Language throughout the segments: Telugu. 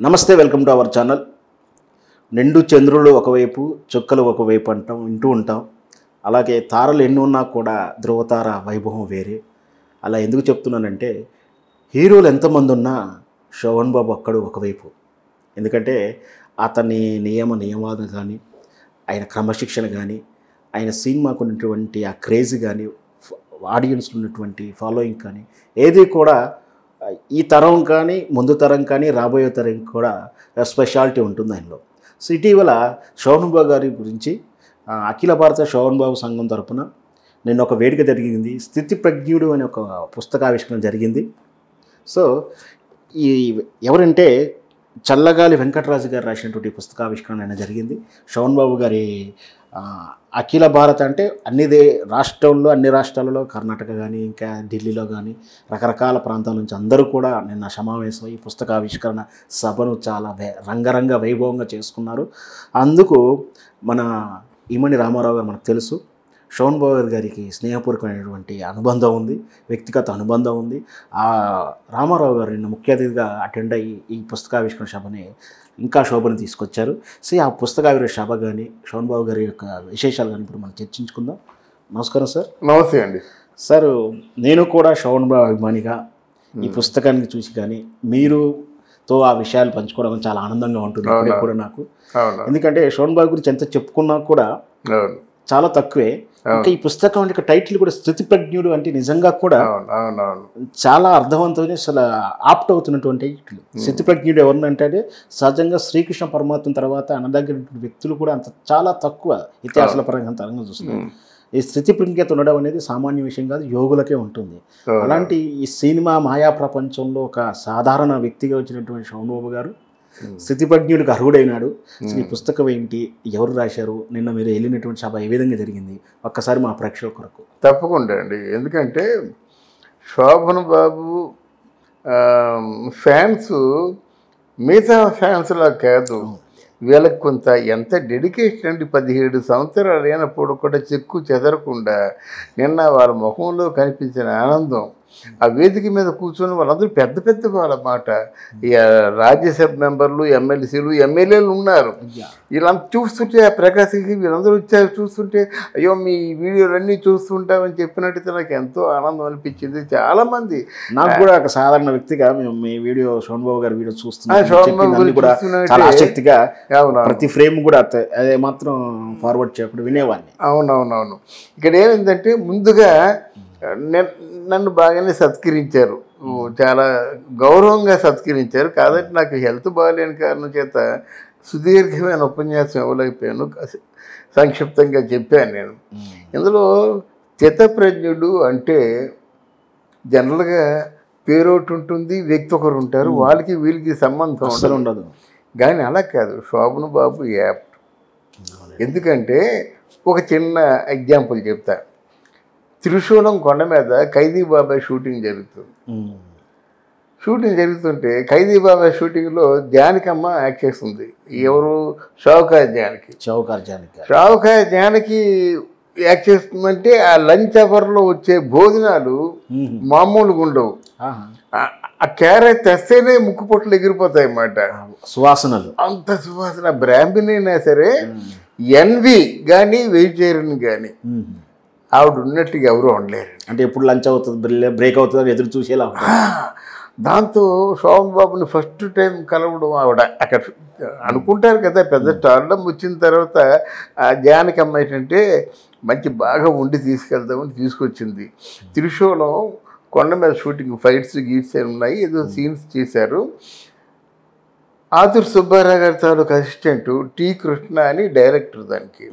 నమస్తే, వెల్కమ్ టు అవర్ ఛానల్. నిండు చంద్రుడు ఒకవైపు, చుక్కలు ఒకవైపు అంటాం, వింటూ ఉంటాం. అలాగే తారలు ఎన్ని ఉన్నా కూడా ధ్రువతార వైభవం వేరే. అలా ఎందుకు చెప్తున్నానంటే, హీరోలు ఎంతమంది ఉన్నా శోభన్ బాబు ఒక్కడు ఒకవైపు. ఎందుకంటే అతని నియమాలు కానీ, ఆయన క్రమశిక్షణ కానీ, ఆయన సినిమాకు ఉన్నటువంటి ఆ క్రేజ్ కానీ, ఆడియన్స్లో ఉన్నటువంటి ఫాలోయింగ్ కానీ, ఏది కూడా ఈ తరం కానీ, ముందు తరం కానీ, రాబోయే తరం కూడా స్పెషాలిటీ ఉంటుంది ఆయనలో. సో ఇటీవల శోభన్ బాబు గారి గురించి అఖిల భారత శోభన్ బాబు సంఘం తరపున నిన్న ఒక వేడుక జరిగింది. స్థితిప్రజ్ఞుడు అనే ఒక పుస్తకావిష్కరణ జరిగింది. సో ఈ ఎవరంటే చల్లగాలి వెంకటరాజు గారు రాసినటువంటి పుస్తకావిష్కరణ అయినా జరిగింది. శోభన్ బాబు గారి అఖిల భారత అంటే అన్ని రాష్ట్రాలలో కర్ణాటక కానీ, ఇంకా ఢిల్లీలో కానీ, రకరకాల ప్రాంతాల నుంచి అందరూ కూడా నిన్న సమావేశం ఈ పుస్తకావిష్కరణ సభను చాలా రంగరంగ వైభవంగా చేసుకున్నారు. అందుకు మన ఇమ్మడి రామారావు గారు మనకు తెలుసు. శోభన్ బాబు గారికి స్నేహపూర్వకమైనటువంటి అనుబంధం ఉంది, వ్యక్తిగత అనుబంధం ఉంది. ఆ రామారావు గారు నిన్న ముఖ్య అతిథిగా అటెండ్ అయ్యి ఈ పుస్తకావిష్కరణ సభని ఇంకా శోభను తీసుకొచ్చారు. సో ఆ పుస్తకావిష్కరణ సభ కానీ, శోభన్ బాబు గారి యొక్క విశేషాలు కానీ ఇప్పుడు మనం చర్చించుకుందాం. నమస్కారం సార్. నమస్తే అండి సార్. నేను కూడా శోభన్ బాబు అభిమానిగా ఈ పుస్తకాన్ని చూసి కానీ మీరుతో ఆ విషయాలు పంచుకోవడం చాలా ఆనందంగా ఉంటుంది ఇప్పటికి కూడా నాకు. ఎందుకంటే శోభన్ బాబు గురించి ఎంత చెప్పుకున్నా కూడా చాలా తక్కువే. ఇంకా ఈ పుస్తకం అంటే టైటిల్ కూడా స్థితిప్రజ్ఞుడు అంటే నిజంగా కూడా చాలా అర్థవంతమైన, అసలు ఆప్ట్ అవుతున్నటువంటి స్థితిప్రజ్ఞుడు ఎవరినంటే సహజంగా శ్రీకృష్ణ పరమాత్మ తర్వాత అనదగిన వ్యక్తులు కూడా అంత చాలా తక్కువ ఇతిహాసాల పరంగా చూస్తున్నారు. ఈ స్థితిప్రజ్ఞత ఉండడం అనేది సామాన్య విషయం కాదు, యోగులకే ఉంటుంది. అలాంటి ఈ సినిమా మాయా ప్రపంచంలో ఒక సాధారణ వ్యక్తిగా వచ్చినటువంటి శోభన్ బాబు గారు స్థితిప్రజ్ఞుడికి అర్హుడైనాడు. ఈ పుస్తకం ఏంటి, ఎవరు రాశారు, నిన్న మీరు వెళ్ళినటువంటి సభ ఏ విధంగా జరిగింది, ఒక్కసారి మా ప్రేక్షకులకు. తప్పకుండా అండి. ఎందుకంటే శోభన్ బాబు ఫ్యాన్స్ మిగతా ఫ్యాన్స్లా కాదు, వీళ్ళకి కొంత ఎంత డెడికేషన్ అండి. 17 సంవత్సరాలు అయినప్పుడు కూడా చెక్కు చెదరకుండా నిన్న వాళ్ళ ముఖంలో కనిపించిన ఆనందం, ఆ వేదిక మీద కూర్చొని వాళ్ళందరూ పెద్ద పెద్ద వాళ్ళమాట, రాజ్యసభ మెంబర్లు, ఎమ్మెల్సీలు, ఎమ్మెల్యేలు ఉన్నారు. వీళ్ళంతా చూస్తుంటే ఆ ప్రకాశంకి వీళ్ళందరూ వచ్చారు. చూస్తుంటే అయ్యో మీ వీడియోలన్నీ చూస్తుంటామని చెప్పినట్టయితే నాకు ఎంతో ఆనందం అనిపించింది. చాలామంది నాకు కూడా ఒక సాధారణ వ్యక్తిగా మీ వీడియో శోభన్ బాబు గారి వీడియో చూస్తున్నా ఆసక్తిగా ప్రతి ఫ్రేమ్ కూడా అదే మాత్రం ఫార్వర్డ్ చేయకుండా వినేవాడిని. అవునవునవును. ఇక్కడ ఏమైందంటే ముందుగా నన్ను బాగానే సత్కరించారు, చాలా గౌరవంగా సత్కరించారు. కాబట్టి నాకు హెల్త్ బాగాలేని కారణం చేత సుదీర్ఘమైన ఉపన్యాసం ఇవ్వలేకపోయాను, సంక్షిప్తంగా చెప్పాను నేను. ఇందులో స్థితప్రజ్ఞుడు అంటే జనరల్గా పేరు ఒకటి ఉంటుంది, వ్యక్తి ఒకరు ఉంటారు, వాళ్ళకి వీళ్ళకి సంబంధం అసలు ఉండదు. కానీ అలా కాదు, శోభన్ బాబు యాప్ట్. ఎందుకంటే ఒక చిన్న ఎగ్జాంపుల్ చెప్తా. త్రిశూలం కొండ మీద ఖైదీ బాబాయ్ షూటింగ్ జరుగుతుంటే ఖైదీ బాబాయ్ షూటింగ్లో జానకమ్మ యాక్ట్ చేస్తుంది. ఎవరు? షావుకార్ జానకి యాక్ట్ చేస్తుందంటే ఆ లంచ్ అవర్లో వచ్చే భోజనాలు మామూలుగా ఉండవు. ఆ క్యారెట్ తెస్తేనే ముక్కు పొట్లు ఎగిరిపోతాయి అన్నమాట. సువాసనలు, అంత సువాసన. బ్రాహ్మణి అయినా సరే ఎన్వి కానీ వెజిటేరియన్ కానీ ఆవిడ ఉన్నట్టుగా ఎవరు ఉండలేరు. అంటే ఎప్పుడు లంచ్ అవుతుంది, బ్రేక్ అవుతుంది ఎదురు చూసేలా. దాంతో శోభన్ బాబుని ఫస్ట్ టైం కలవడం ఆవిడ అక్కడ అనుకుంటారు కదా, పెద్ద స్టార్డమ్ వచ్చిన తర్వాత ఆ జానకమ్మ ఏంటంటే మంచి బాగా వండి తీసుకెళ్దామని తీసుకొచ్చింది. త్రిశూలం కొండ మీద షూటింగ్ ఫైట్స్ గీట్స్ ఉన్నాయి, ఏదో సీన్స్ చేశారు. ఆదుర్ సుబ్బారావు గారి తాలూకు అసిస్టెంట్ టి కృష్ణ అని డైరెక్టర్, దానికి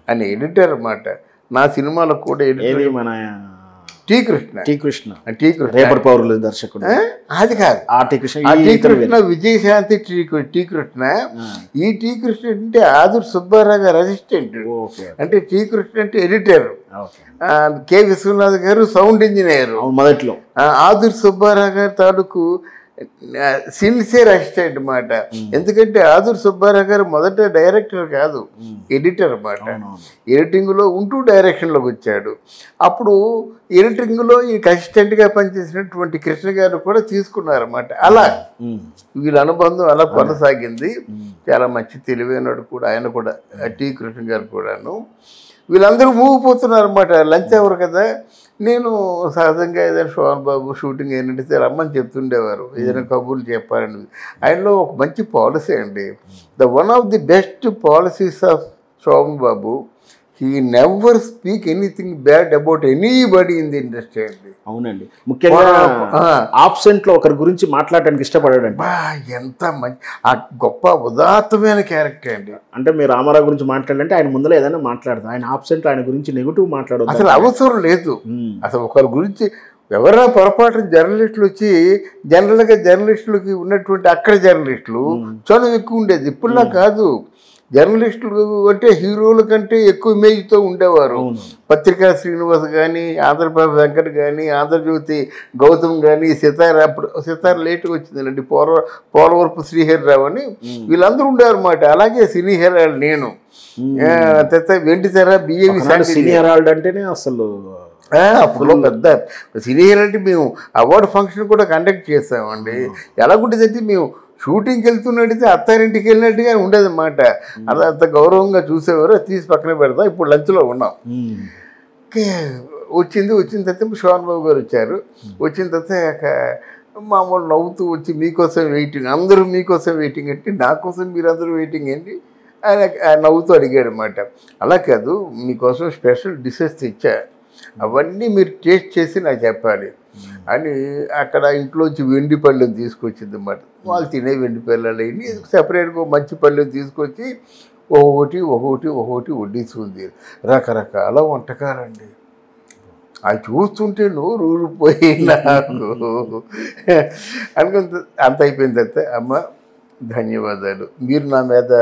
ఆయన ఎడిటర్ అన్నమాట. నా సినిమాలో కూడా ఎడిటర్ మన టి కృష్ణ రేపటి పౌరులు దర్శకుడు. అది కాదు, టి కృష్ణ విజయశాంతి టి కృష్ణ. ఈ టి కృష్ణ అంటే ఆదుర్ సుబ్బారావు గారు అసిస్టెంట్, అంటే టి కృష్ణ అంటే ఎడిటర్, కె విశ్వనాథ్ గారు సౌండ్ ఇంజనీర్ మొదట్లో. ఆదుర్ సుబ్బారావు గారి తాలూకు సిన్సియర్ అసిస్టెంట్ అన్నమాట. ఎందుకంటే ఆదుర్ సుబ్బారావు గారు మొదట డైరెక్టర్ కాదు, ఎడిటర్ అన్నమాట. ఎడిటింగ్లో ఉంటూ డైరెక్షన్లోకి వచ్చాడు. అప్పుడు ఎడిటింగ్లో ఈ అసిస్టెంట్గా పనిచేసినటువంటి కృష్ణ గారు కూడా తీసుకున్నారన్నమాట. అలా వీళ్ళ అనుబంధం అలా కొనసాగింది. చాలా మంచి తెలివైనడు కూడా ఆయన కూడా, టి కృష్ణ గారు కూడాను. వీళ్ళందరూ మూగిపోతున్నారు అన్నమాట. లంచ్ అవర్ కదా, నేను సహజంగా ఏదైనా శోభన్ బాబు షూటింగ్ ఏంటంటే రమ్మని చెప్తుండేవారు, ఏదైనా కబుర్లు చెప్పాలని. ఆయనలో ఒక మంచి పాలసీ అండి, one of the best policies of Shobhan Babu, he never speak anything bad about anybody in the industry అండి. అవునండి, ముఖ్యంగా ఆబ్సెంట్లో ఒకరి గురించి మాట్లాడడానికి ఇష్టపడాడండి. ఎంత మంచి, ఆ గొప్ప ఉదాత్తమైన క్యారెక్టర్ అండి. అంటే మీరు రామారావు గురించి మాట్లాడాలంటే ఆయన ముందర ఏదైనా మాట్లాడదు, ఆయన ఆబ్సెంట్ ఆయన గురించి నెగిటివ్ మాట్లాడదు, అసలు అవసరం లేదు. అసలు ఒకరి గురించి ఎవరైనా పొరపాటున జర్నలిస్టులు వచ్చి, జనరల్గా జర్నలిస్టులకి ఉన్నటువంటి అక్కడ జర్నలిస్టులు చనువు ఎక్కువ ఉండేది, ఇప్పుడులా కాదు. జర్నలిస్టులు అంటే హీరోల కంటే ఎక్కువ ఇమేజ్తో ఉండేవారు. పత్రికా శ్రీనివాస్ కానీ, ఆంధ్రప్రభ వెంకట్ కానీ, ఆంధ్రజ్యోతి గౌతమ్ కానీ, సితార, అప్పుడు సితార లేట్గా వచ్చిందండి, పోలవరపు శ్రీహరిరావు అని, వీళ్ళందరూ ఉండేవారు అన్నమాట. అలాగే సినీ హెరాల్డ్ నేను, వెండి తెర, బిఏవి సినీ హెరాల్డ్ అంటేనే అసలు అప్పుడు పెద్ద సినీ హెరాల్డ్. మేము అవార్డు ఫంక్షన్ కూడా కండక్ట్ చేస్తామండి. ఎలాగుంటుందంటే మేము షూటింగ్కి వెళ్తున్నట్టయితే అత్తారింటికి వెళ్ళినట్టుగా ఉండేదన్నమాట. అది అంత గౌరవంగా చూసేవారు. తీసి పక్కన పెడతాం. ఇప్పుడు లంచ్లో ఉన్నాం. వచ్చిన తర్వాత శోభన్ బాబు గారు వచ్చారు. వచ్చిన తర్వాత మామూలు నవ్వుతూ వచ్చి, మీకోసం వెయిటింగ్, అందరూ మీకోసం వెయిటింగ్ అంటే, నా కోసం మీరందరూ వెయిటింగ్ ఏంటి ఆయన నవ్వుతూ అడిగాడు అన్నమాట. అలా కాదు, మీకోసం స్పెషల్ డిషెస్ తెచ్చా, అవన్నీ మీరు టేస్ట్ చేసి నాకు చెప్పాలి అని అక్కడ ఇంట్లోంచి వెండి పళ్ళెం తీసుకొచ్చింది అన్నమాట. వాళ్ళు తినే వెండి పళ్ళెం సెపరేట్గా మంచి పళ్ళెం తీసుకొచ్చి ఒక్కొక్కటి వడ్డించుకుంది. రకరకాల వంటకాలండి. అది చూస్తుంటే నోరు ఊరిపోయి నాకు అనుకుంది. అంత అయిపోయిన తర్వాత, అమ్మ ధన్యవాదాలు, మీరు నా మీద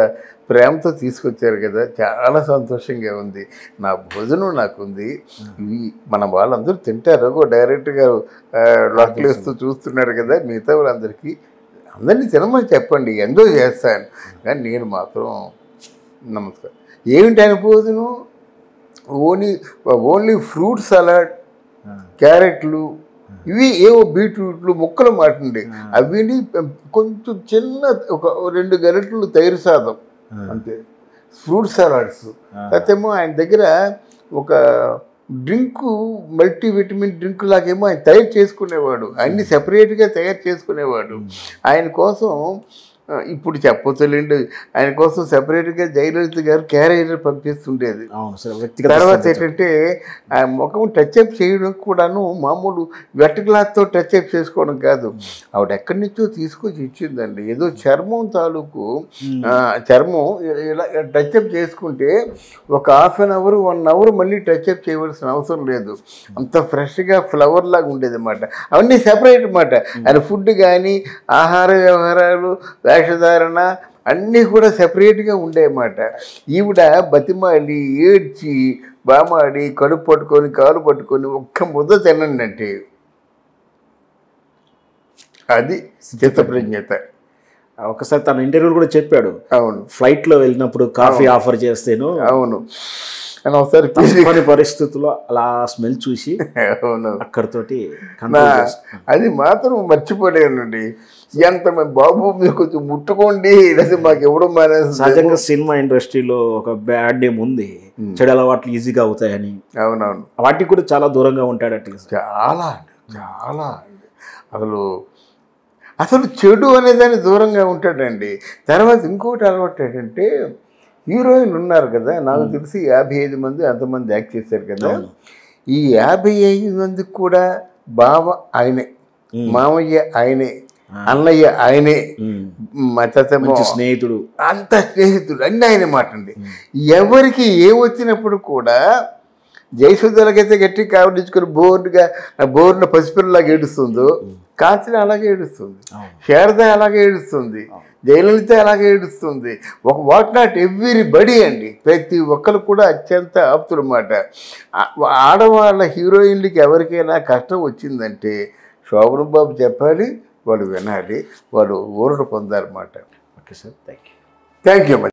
ప్రేమతో తీసుకొచ్చారు కదా, చాలా సంతోషంగా ఉంది, నా భోజనం నాకుంది, ఇవి మన వాళ్ళందరూ తింటారు, ఒక డైరెక్ట్గా లాక్లు వేస్తూ చూస్తున్నారు కదా, మిగతా వాళ్ళందరికీ అందరినీ తినమని చెప్పండి, ఎంజాయ్ చేస్తాను, కానీ నేను మాత్రం నమస్కారం. ఏమిటి ఆయన భోజనం? ఓన్లీ ఫ్రూట్ సలాడ్, క్యారెట్లు, ఇవి ఏవో బీట్రూట్లు ముక్కలు మాటండి, అవిని కొంచెం చిన్న ఒక 2 గరిటెలు తైరు సాదం అంతే, ఫ్రూట్ సలాడ్స్. తర్వాతేమో ఆయన దగ్గర ఒక డ్రింకు, మల్టీవిటమిన్ డ్రింక్ లాగేమో ఆయన తయారు చేసుకునేవాడు, అన్ని సెపరేట్గా తయారు చేసుకునేవాడు. ఆయన కోసం ఇప్పుడు చెప్పొచ్చులేండి, ఆయన కోసం సెపరేట్గా జయలలిత గారు క్యారియర్ పంపిస్తుండేది. తర్వాత ఏంటంటే ఆ ముఖం టచ్అప్ చేయడం కూడాను మామూలు వెట్ క్లాత్తో టచ్అప్ చేసుకోవడం కాదు, ఆవిడ ఎక్కడి నుంచో తీసుకొచ్చి ఇచ్చిందండి. ఏదో చర్మం తాలూకు చర్మం ఇలా టచ్అప్ చేసుకుంటే ఒక ½ an hour 1 hour మళ్ళీ టచ్అప్ చేయవలసిన అవసరం లేదు, అంత ఫ్రెష్గా ఫ్లవర్ లాగా ఉండేది అన్నమాట. అవన్నీ సెపరేట్ అన్నమాట. ఆయన ఫుడ్ కానీ, ఆహార వ్యవహారాలు, వేషధారణ అన్నీ కూడా సెపరేట్గా ఉండేమాట. ఈవిడ బతిమాలి, ఏడ్చి, బామాడి, కడుపు పట్టుకొని, కాలు పట్టుకొని, ఒక్క ముద్ద తినండి అంటే అది చిత్తప్రజ్ఞత. ఒకసారి తన ఇంటర్వ్యూలు కూడా చెప్పాడు. అవును, ఫ్లైట్లో వెళ్ళినప్పుడు కాఫీ ఆఫర్ చేస్తేను, అవును, ఒకసారి కొన్ని పరిస్థితుల్లో అలా స్మెల్ చూసి అక్కడితోటి అది మాత్రం మర్చిపోలేనండి. ఎంత బాబు మీరు కొంచెం ముట్టుకోండి, లేదా మాకు ఎవడం మానేసి. సహజంగా సినిమా ఇండస్ట్రీలో ఒక బ్యాడ్ నేమ్ ఉంది, చెడు అలవాట్లు ఈజీగా అవుతాయని. అవునవును, వాటికి కూడా చాలా దూరంగా ఉంటాడట. చాలా చాలా అసలు చెడు అనేదాన్ని దూరంగా ఉంటాడండి. తర్వాత ఇంకోటి అలవాటు ఏంటంటే, హీరోయిన్ ఉన్నారు కదా, నాకు తెలిసి 55 మంది అంతమంది యాక్ట్ చేశారు కదా, ఈ 55 మందికి కూడా బావ ఆయనే, మామయ్య ఆయనే, అన్నయ్య ఆయనే, స్నేహితుడు, అంత స్నేహితుడు, అన్నీ ఆయన మాట అండి. ఎవరికి వచ్చినప్పుడు కూడా జయసుధలకైతే గట్టి కావడించుకొని బోర్డున పసిపిల్లలాగా ఏడుస్తుందో, కాంచన అలాగే ఏడుస్తుంది, శారద అలాగే ఏడుస్తుంది, జయలలిత అలాగే ఏడుస్తుంది. ఒక వాట్ నాట్ ఎవ్రీబడి అండి, ప్రతి ఒక్కరు కూడా అత్యంత ఆప్తులు అన్నమాట. ఆడవాళ్ళ హీరోయిన్లకి ఎవరికైనా కష్టం వచ్చిందంటే శోభన్ బాబు చెప్పాలి, వాళ్ళు వినాలి, వాళ్ళు ఊరట పొందాలన్నమాట. Okay sir, thank you. Thank you.